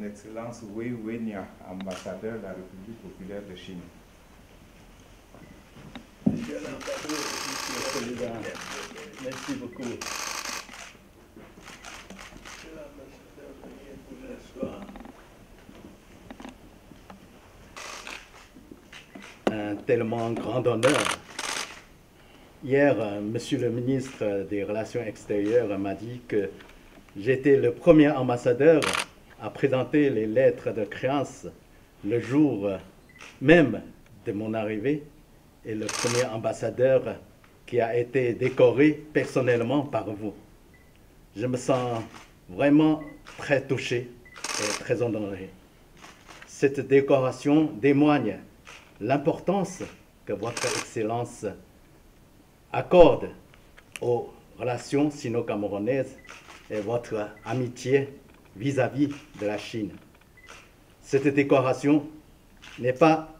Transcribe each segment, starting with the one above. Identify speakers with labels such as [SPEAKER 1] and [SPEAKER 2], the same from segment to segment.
[SPEAKER 1] Son Excellence Wei Weinia, ambassadeur de la République populaire de Chine.
[SPEAKER 2] Monsieur le Président, merci beaucoup. Monsieur l'ambassadeur, veuillez vous asseoir. Un tellement grand honneur. Hier, Monsieur le ministre des Relations extérieures m'a dit que j'étais le premier ambassadeur à présenter les lettres de créance le jour même de mon arrivée et le premier ambassadeur qui a été décoré personnellement par vous. Je me sens vraiment très touché et très honoré. Cette décoration témoigne l'importance que votre Excellence accorde aux relations sino-camerounaises et votre amitié vis-à-vis de la Chine. Cette décoration n'est pas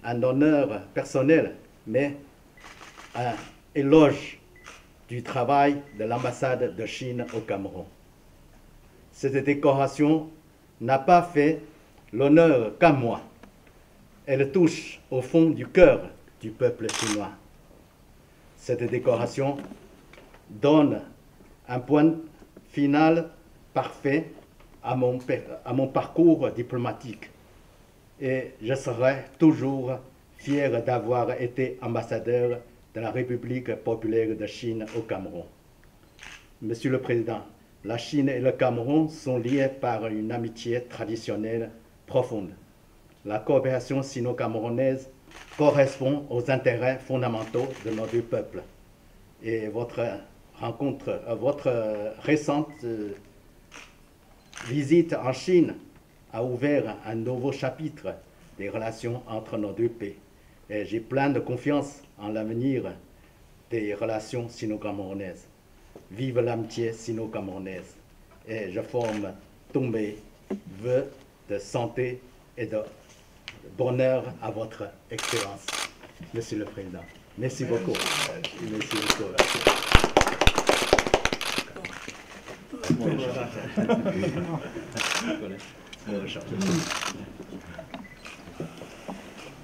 [SPEAKER 2] un honneur personnel, mais un éloge du travail de l'ambassade de Chine au Cameroun. Cette décoration n'a pas fait l'honneur qu'à moi. Elle touche au fond du cœur du peuple chinois. Cette décoration donne un point final parfait à mon parcours diplomatique et je serai toujours fier d'avoir été ambassadeur de la République populaire de Chine au Cameroun. Monsieur le Président, la Chine et le Cameroun sont liés par une amitié traditionnelle profonde. La coopération sino-camerounaise correspond aux intérêts fondamentaux de nos deux peuples. Et votre récente visite en Chine a ouvert un nouveau chapitre des relations entre nos deux pays. Et j'ai plein de confiance en l'avenir des relations sino-camerounaises. Vive l'amitié sino-camerounaise. Et je forme tous mes vœux de santé et de bonheur à votre Excellence, Monsieur le Président. Merci beaucoup. Merci beaucoup.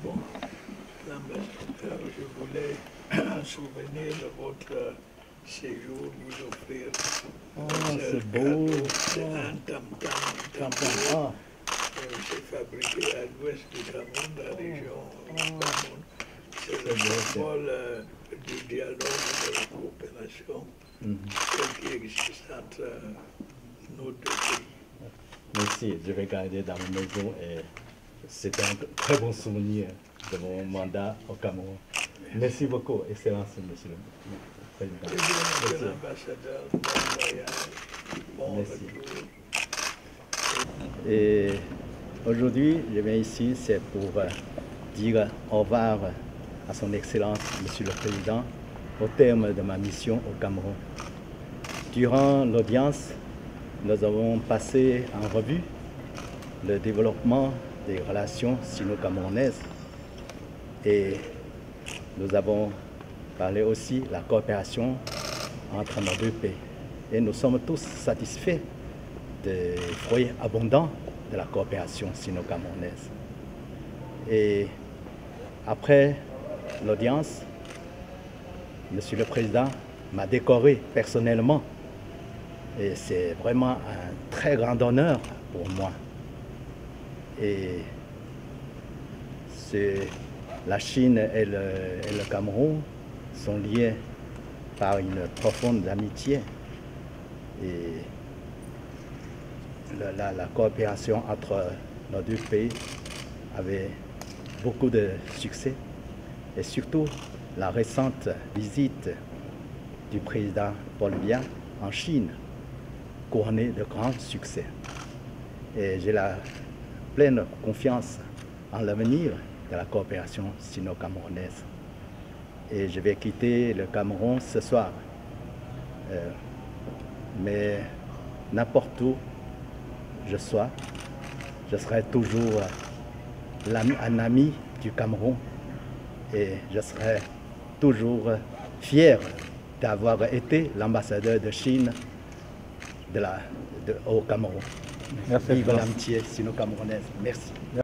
[SPEAKER 2] Bon, l'ambassadeur, je voulais, en souvenir de votre séjour, vous offrir
[SPEAKER 3] c'est beau.
[SPEAKER 2] un tam-tam. C'est fabriqué à l'ouest du Cameroun, la région Cameroun. C'est le symbole du dialogue et de la coopération qui existe entre nos deux pays.
[SPEAKER 3] Merci, je vais garder dans ma maison et c'est un très bon souvenir de mon mandat au Cameroun. Merci beaucoup, Excellence, Monsieur le Président.
[SPEAKER 2] Monsieur l'ambassadeur, bon voyage, bon retour.
[SPEAKER 3] Et aujourd'hui, je viens ici, c'est pour dire au revoir à son Excellence, Monsieur le Président, au terme de ma mission au Cameroun. Durant l'audience, nous avons passé en revue le développement des relations sino-camerounaises et nous avons parlé aussi de la coopération entre nos deux pays. Et nous sommes tous satisfaits des fruits abondants de la coopération sino-camerounaise. Et après l'audience, Monsieur le Président m'a décoré personnellement et c'est vraiment un très grand honneur pour moi. Et la Chine et le Cameroun sont liés par une profonde amitié et la coopération entre nos deux pays avait beaucoup de succès et surtout la récente visite du président Paul Biya en Chine couronnée de grands succès. Et j'ai la pleine confiance en l'avenir de la coopération sino-camerounaise. Et je vais quitter le Cameroun ce soir. Mais n'importe où je sois, je serai toujours un ami du Cameroun et je serai toujours fier d'avoir été l'ambassadeur de Chine au Cameroun. Merci.
[SPEAKER 2] Vive l'amitié sino-camerounaise. Merci.